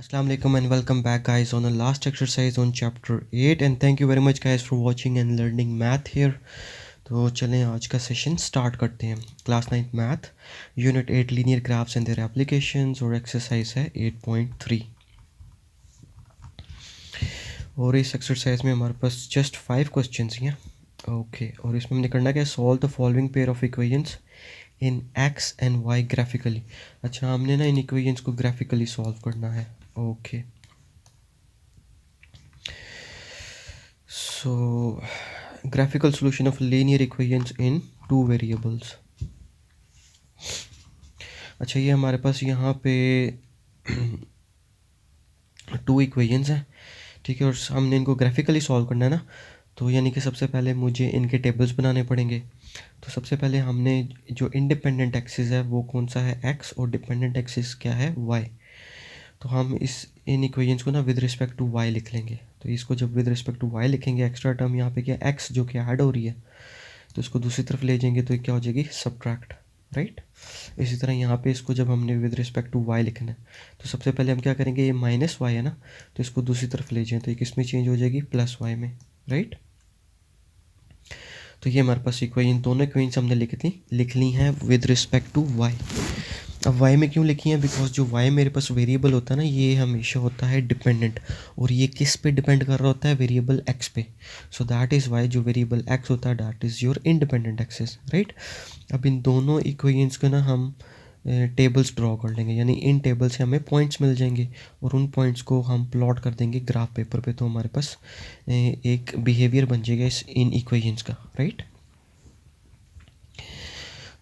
Assalamu alaikum and welcome back guys on the last exercise on chapter 8 and thank you very much guys for watching and learning math here. तो चलें आज का session start करते हैं. Class 9 math unit 8 linear graphs and their applications और exercise है 8.3 और इस एक्सरसाइज में हमारे पास जस्ट 5 क्वेश्चंस हैं. ओके और इसमें हमने करना क्या है, solve the following pair of equations in x and y graphically. अच्छा हमने ना इन इक्वेशंस को ग्राफिकली सॉल्व करना है. Okay so graphical solution of linear equations in two variables. अच्छा ये हमारे पास यहाँ पे टू इक्वेशंस हैं, ठीक है, और हमने इनको ग्राफिकली सॉल्व करना है ना. तो यानी कि सबसे पहले मुझे इनके टेबल्स बनाने पड़ेंगे. तो सबसे पहले हमने जो इंडिपेंडेंट एक्सिस है वो कौन सा है, एक्स, और डिपेंडेंट एक्सिस क्या है, वाई. तो हम इन इक्वेशंस को ना विद रिस्पेक्ट टू वाई लिख लेंगे. तो इसको जब विद रिस्पेक्ट टू वाई लिखेंगे, एक्स्ट्रा टर्म यहाँ पे क्या, एक्स जो कि ऐड हो रही है, तो इसको दूसरी तरफ ले जाएंगे तो ये क्या हो जाएगी, सब्ट्रैक्ट, राइट. इसी तरह यहाँ पे इसको जब हमने विद रिस्पेक्ट टू वाई लिखना है तो सबसे पहले हम क्या करेंगे, ये माइनस वाई है ना, तो इसको दूसरी तरफ ले जाएं तो ये किस में चेंज हो जाएगी, प्लस वाई में, राइट. तो ये हमारे पास इक्वेशन, दोनों इक्वेशंस हमने लिख ली हैं विद रिस्पेक्ट टू वाई. अब वाई में क्यों लिखी है, बिकॉज जो वाई मेरे पास वेरिएबल होता है ना, ये हमेशा होता है डिपेंडेंट, और ये किस पे डिपेंड कर रहा होता है, वेरिएबल एक्स पे. सो दैट इज़ वाई जो वेरिएबल एक्स होता है that is your independent axis, right. अब इन दोनों इक्वेशंस को ना हम टेबल्स ड्रॉ कर लेंगे, यानी इन टेबल से हमें पॉइंट्स मिल जाएंगे और उन पॉइंट्स को हम प्लॉट कर देंगे ग्राफ पेपर पे. तो हमारे पास एक बिहेवियर बन जाएगा इन इक्वेशंस का, राइट.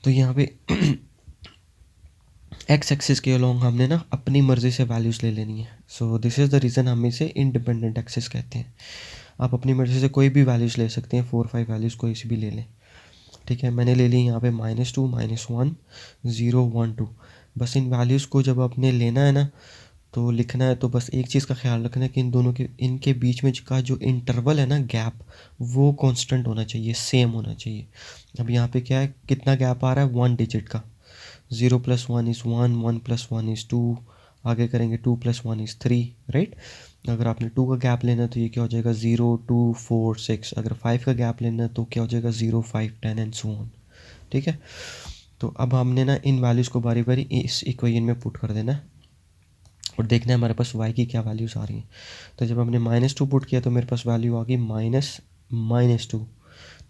तो यहाँ पे एक्स एक्सिस के अलोंग हमने ना अपनी मर्ज़ी से वैल्यूज़ ले लेनी है. सो दिस इज़ द रीज़न हम इसे इंडिपेंडेंट एक्सिस कहते हैं. आप अपनी मर्ज़ी से कोई भी वैल्यूज़ ले सकते हैं, 4-5 वैल्यूज़ कोई सी भी ले लें, ठीक है. मैंने ले ली यहाँ पे -2, -1, 0, 1, 2. बस इन वैल्यूज़ को जब आपने लेना है ना, तो लिखना है, तो बस एक चीज़ का ख्याल रखना है कि इन दोनों के इनके बीच में का जो इंटरवल है ना, गैप, वो कांस्टेंट होना चाहिए, सेम होना चाहिए. अब यहाँ पे क्या है, कितना गैप आ रहा है, 1 डिजिट का. 0 + 1 = 1, 1 + 1 = 2, आगे करेंगे 2 + 1 = 3, राइट. अगर आपने 2 का गैप लेना है तो ये क्या हो जाएगा, 0, 2, 4, 6. अगर 5 का गैप लेना है तो क्या हो जाएगा, 0, 5, 10 एंड सो ऑन, ठीक है. तो अब हमने ना इन वैल्यूज़ को बारी बारी इस इक्वेशन में पुट कर देना है और देखना है हमारे पास y की क्या वैल्यूज़ आ रही हैं. तो जब हमने -2 पुट किया तो मेरे पास वैल्यू आ गई -2,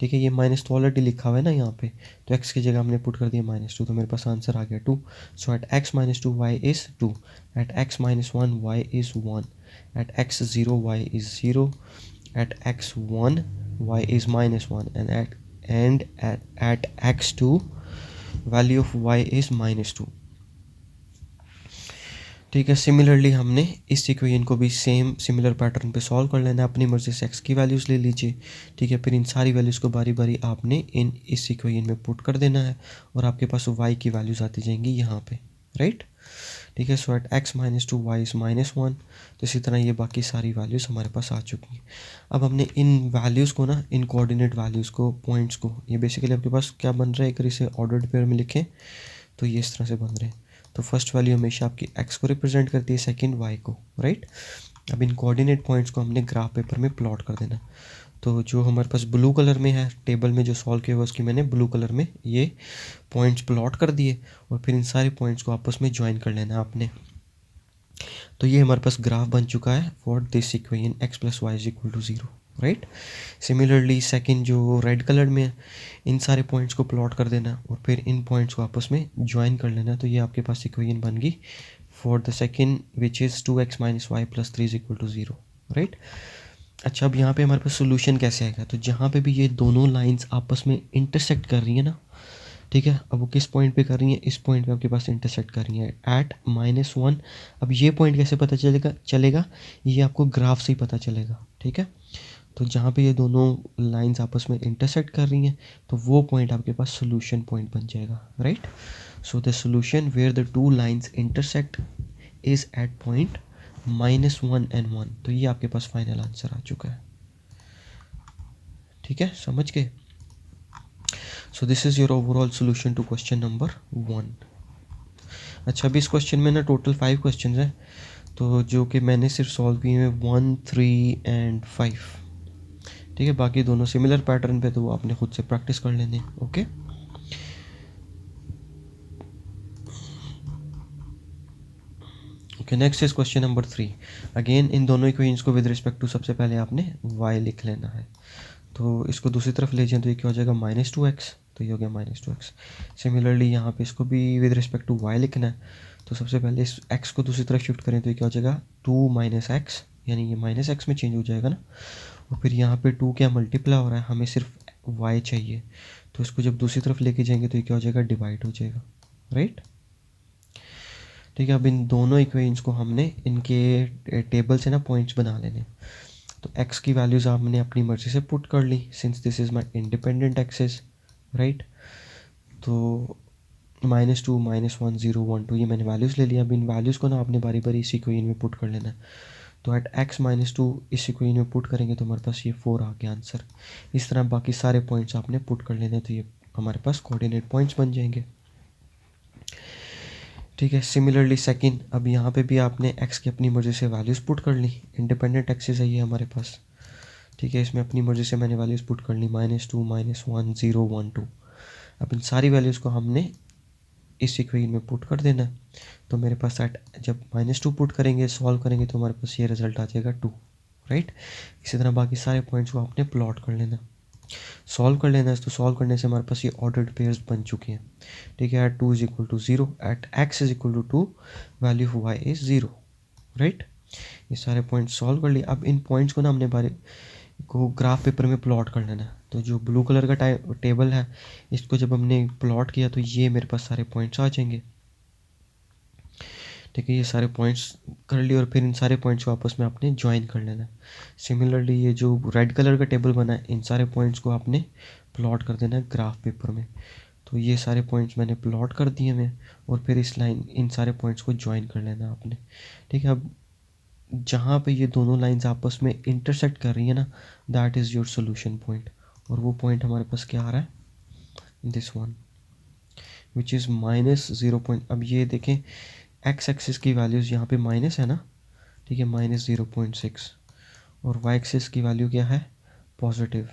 ठीक है. ये माइनस तो ऑलरेडी लिखा हुआ है ना यहाँ पे, तो x की जगह हमने पुट कर दिया -2, तो मेरे पास आंसर आ गया 2. So at x -2 y is 2, at x -1 y is 1, at x 0 y is 0, at x 1 y is -1, and at x 2 value of y is -2, ठीक है. सिमिलरली हमने इस इक्वेशन को भी सेम सिमिलर पैटर्न पे सॉल्व कर लेना है. अपनी मर्ज़ी से x की वैल्यूज़ ले लीजिए, ठीक है. फिर इन सारी वैल्यूज़ को बारी बारी आपने इस इक्वेशन में पुट कर देना है और आपके पास y की वैल्यूज़ आती जाएंगी यहाँ पे, राइट, ठीक है. सो एट x -2 y इज़ -1. तो इसी तरह ये बाकी सारी वैल्यूज़ हमारे पास आ चुकी हैं. अब हमने इन वैल्यूज़ को ना, इन कोऑर्डिनेट वैल्यूज़ को, पॉइंट्स को, ये बेसिकली आपके पास क्या बन रहा है, अगर इसे ऑर्डर्ड पेयर में लिखें तो ये इस तरह से बन रहे हैं. तो फर्स्ट वैल्यू हमेशा आपकी x को रिप्रेजेंट करती है, सेकंड y को, राइट. अब इन कोऑर्डिनेट पॉइंट्स को हमने ग्राफ पेपर में प्लॉट कर देना. तो जो हमारे पास ब्लू कलर में है टेबल में जो सॉल्व किया हुआ, उसकी मैंने ब्लू कलर में ये पॉइंट्स प्लॉट कर दिए और फिर इन सारे पॉइंट्स को आपस में ज्वाइन कर लेना आपने. तो ये हमारे पास ग्राफ बन चुका है for this equation x + y = 0, right. Similarly second जो रेड कलर में है, इन सारे पॉइंट्स को प्लॉट कर देना और फिर इन पॉइंट्स को आपस में ज्वाइन कर लेना. तो ये आपके पास इक्वेशन बन गई for the second which is 2x - y + 3 = 0, right. अच्छा अब यहाँ पे हमारे पास सोल्यूशन कैसे आएगा, तो जहाँ पे भी ये दोनों लाइंस आपस में इंटरसेक्ट कर रही है ना, ठीक है. अब वो किस पॉइंट पे कर रही हैं, इस पॉइंट पे आपके पास इंटरसेक्ट कर रही हैं एट -1. अब ये पॉइंट कैसे पता चलेगा, ये आपको ग्राफ से ही पता चलेगा, ठीक है. तो जहाँ पे ये दोनों लाइंस आपस में इंटरसेक्ट कर रही हैं तो वो पॉइंट आपके पास सोल्यूशन पॉइंट बन जाएगा, right. So the solution where the two lines intersect is at point -1 and 1. तो ये आपके पास फाइनल आंसर आ चुका है, ठीक है, समझ गए. So this is your overall solution to question number 1. अच्छा अभी इस क्वेश्चन में ना टोटल 5 क्वेश्चन हैं. तो जो कि मैंने सिर्फ सॉल्व किए हैं 1, 3 एंड 5, ठीक है। बाकी दोनों सिमिलर पैटर्न पे, तो वो आपने खुद से प्रैक्टिस कर लेने। Okay, okay, next is question number 3। Again in दोनों इक्वेशंस को विद रिस्पेक्ट टू सबसे पहले आपने y लिख लेना है। तो इसको दूसरी तरफ ले जाएं तो ये क्या हो जाएगा -2x, तो ये हो गया -2x। सिमिलरली यहाँ पे इसको भी विद रिस्पेक्ट टू y लिखना है। तो सबसे पहले इस x को दूसरी तरफ शिफ्ट करें तो ये क्या हो जाएगा 2 - x, यानी ये -x में चेंज हो जाएगा ना। और फिर यहाँ पे 2 क्या मल्टीप्लाई हो रहा है, हमें सिर्फ y चाहिए, तो इसको जब दूसरी तरफ लेके जाएंगे तो ये क्या हो जाएगा डिवाइड हो जाएगा, राइट। ठीक है, अब इन दोनों इक्वेशंस को हमने इनके टेबल से ना पॉइंट्स बना लेने। तो x की वैल्यूज़ आपने अपनी मर्ज़ी से पुट कर ली, since this is my independent axis, right. तो -2, -1, 0, 1, 2 ये मैंने वैल्यूज़ ले लिया। अब इन वैल्यूज़ को ना आपने बारी बारी इस इक्वेशन में पुट कर लेना है। तो एट x -2 इस इक्वेशन में पुट करेंगे तो हमारे पास ये 4 आ गया आंसर। इस तरह बाकी सारे पॉइंट्स आपने पुट कर लेने, तो ये हमारे पास कोऑर्डिनेट पॉइंट्स बन जाएंगे, ठीक है। सिमिलरली सेकंड, अब यहाँ पे भी आपने x की अपनी मर्ज़ी से वैल्यूज़ पुट कर ली, इंडिपेंडेंट एक्सेस है ये हमारे पास, ठीक है। इसमें अपनी मर्ज़ी से मैंने वैल्यूज़ पुट कर ली, -2, -1, 0, 1, 2। अब इन सारी वैल्यूज़ को हमने इस इक्वेशन में पुट कर देना है। तो मेरे पास एट जब -2 पुट करेंगे, सॉल्व करेंगे, तो हमारे पास ये रिजल्ट आ जाएगा 2, राइट। इसी तरह बाकी सारे पॉइंट्स को आपने प्लॉट कर लेना, सॉल्व कर लेना है। तो सॉल्व करने से हमारे पास ये ऑर्डर्ड पेयर्स बन चुके हैं, ठीक है। At 2 is equal to 0, at x is equal to 2, value of y is 0, right. ये सारे पॉइंट सॉल्व कर लिए। अब इन पॉइंट्स को ना हमने बारे को ग्राफ पेपर में प्लॉट कर लेना है। तो जो ब्लू कलर का टेबल है, इसको जब हमने प्लॉट किया तो ये मेरे पास सारे पॉइंट्स आ जाएंगे, ठीक है। ये सारे पॉइंट्स कर लिए और फिर इन सारे पॉइंट्स को आपस में आपने ज्वाइन कर लेना है। सिमिलरली ये जो रेड कलर का टेबल बना है, इन सारे पॉइंट्स को आपने प्लॉट कर देना है ग्राफ पेपर में। तो ये सारे पॉइंट्स मैंने प्लॉट कर दिए मैं, और फिर इस लाइन इन सारे पॉइंट्स को ज्वाइन कर लेना आपने, ठीक है। अब जहाँ पे ये दोनों लाइंस आपस में इंटरसेक्ट कर रही है ना, that is your solution point. और वो पॉइंट हमारे पास क्या आ रहा है, दिस वन, विच इज़ -0. अब ये देखें एक्स एक्सिस की वैल्यूज़ यहाँ पे माइनस है ना, ठीक है, -0.6, और वाई एक्सिस की वैल्यू क्या है, पॉजिटिव।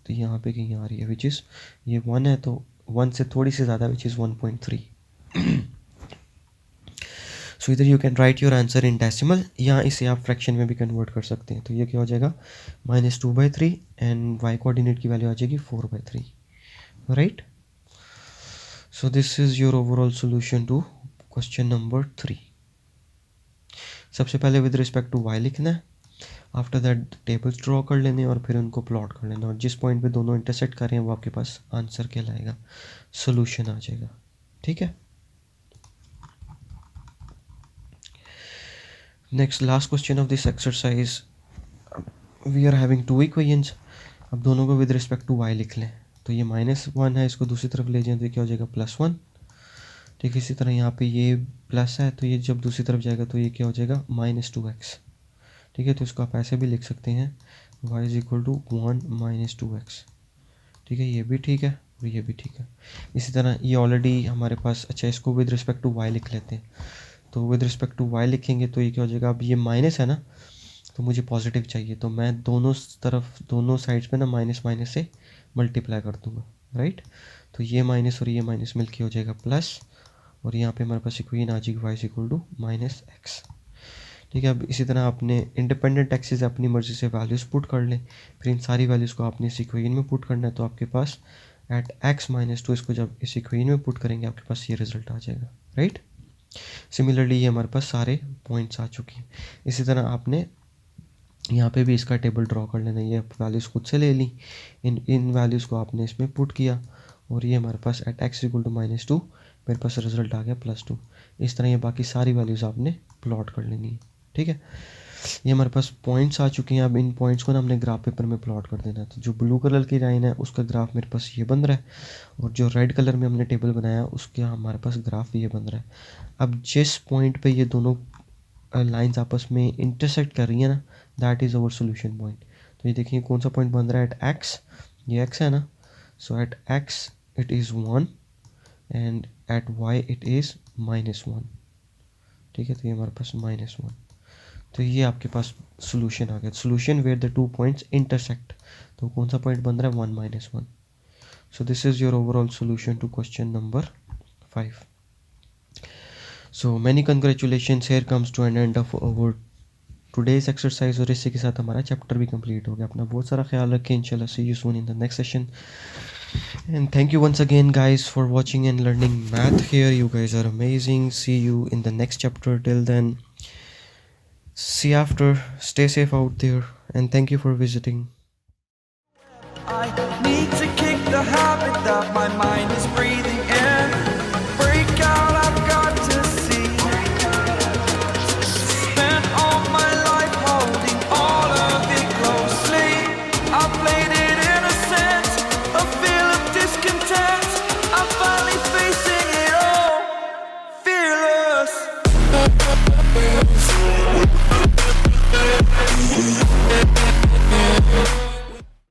तो यहाँ पे कहीं आ रही है, विच इज़ ये 1 है, तो 1 से थोड़ी सी ज़्यादा, विच इज़ 1.3। सो इधर you can write your answer in decimal, या इसे आप फ्रैक्शन में भी कन्वर्ट कर सकते हैं। तो ये क्या हो जाएगा -2/3, एंड वाई कोऑर्डिनेट की वैल्यू आ जाएगी 4/3, right. So this is your overall solution to question number 3। सबसे पहले विद रिस्पेक्ट टू वाई लिखना है, आफ्टर दैट टेबल्स ड्रॉ कर लेने और फिर उनको प्लॉट कर लेना, और जिस पॉइंट पे दोनों इंटरसेक्ट कर रहे हैं वो आपके पास आंसर कहलाएगा, सोल्यूशन आ जाएगा, ठीक है। Next last question of this exercise, we are having two equations. अब दोनों को विद रिस्पेक्ट टू वाई लिख लें। तो ये -1 है, इसको दूसरी तरफ ले जाएं तो ये क्या हो जाएगा +1, ठीक है। इसी तरह यहाँ पे ये प्लस है, तो ये जब दूसरी तरफ जाएगा तो ये क्या हो जाएगा -2x, ठीक है। तो इसको आप ऐसे भी लिख सकते हैं, y is equal to 1 - 2x, ठीक है। ये भी ठीक है और ये भी ठीक है। इसी तरह ये ऑलरेडी हमारे पास, अच्छा इसको विद रिस्पेक्ट टू y लिख लेते हैं। तो विद रिस्पेक्ट टू y लिखेंगे तो ये क्या हो जाएगा, अब ये माइनस है ना, तो मुझे पॉजिटिव चाहिए, तो मैं दोनों तरफ दोनों साइड्स पे ना माइनस माइनस से मल्टीप्लाई कर दूंगा, राइट। तो ये माइनस और ये माइनस मिलके हो जाएगा प्लस, और यहाँ पे हमारे पास इक्वेशन आ जाएगी y is equal to -x, ठीक है। अब इसी तरह आपने इंडिपेंडेंट एक्सिस अपनी मर्जी से वैल्यूज़ पुट कर लें, फिर इन सारी वैल्यूज़ को आपने इस इक्वेशन में पुट करना है। तो आपके पास एट x -2 इसको जब इस इक्वेशन में पुट करेंगे आपके पास ये रिजल्ट आ जाएगा, राइट। सिमिलरली ये हमारे पास सारे पॉइंट्स आ चुके हैं। इसी तरह आपने यहाँ पे भी इसका टेबल ड्रॉ कर लेना, ये वैल्यूज़ खुद से ले ली, इन वैल्यूज़ को आपने इसमें पुट किया, और ये हमारे पास एट x इक्वल टू -2 मेरे पास रिजल्ट आ गया +2। इस तरह ये बाकी सारी वैल्यूज़ आपने प्लॉट कर लेनी है, ठीक है। ये हमारे पास पॉइंट्स आ चुके हैं। अब इन पॉइंट्स को ना हमने ग्राफ पेपर में प्लॉट कर देना है। तो जो ब्लू कलर की लाइन है उसका ग्राफ मेरे पास ये बन रहा है, और जो रेड कलर में हमने टेबल बनाया उसके हमारे पास ग्राफ ये बन रहा है। अब जिस पॉइंट पे ये दोनों लाइंस आपस में इंटरसेक्ट कर रही है ना, that is our solution point. तो ये देखिए कौन सा पॉइंट बन रहा है, एट एक्स, ये एक्स है ना, so at x it is 1 and at y it is -1, ठीक है। तो ये हमारे पास -1, तो ये आपके पास सोल्यूशन आ गया, solution where the two points intersect. तो कौन सा पॉइंट बन रहा है, 1 - 1। So this is your overall solution to question number 5. So many congratulations, here comes to an end of our today's exercise। और इसी के साथ हमारा चैप्टर भी कंप्लीट हो गया। अपना बहुत सारा ख्याल रखें, इंशाल्लाह see you soon in the next session। And thank you once again guys for watching and learning math here, you guys are amazing। See you in the next chapter, till then see you after, stay safe out there, and thank you for visiting। I need to kick the habit that my mind is breathing.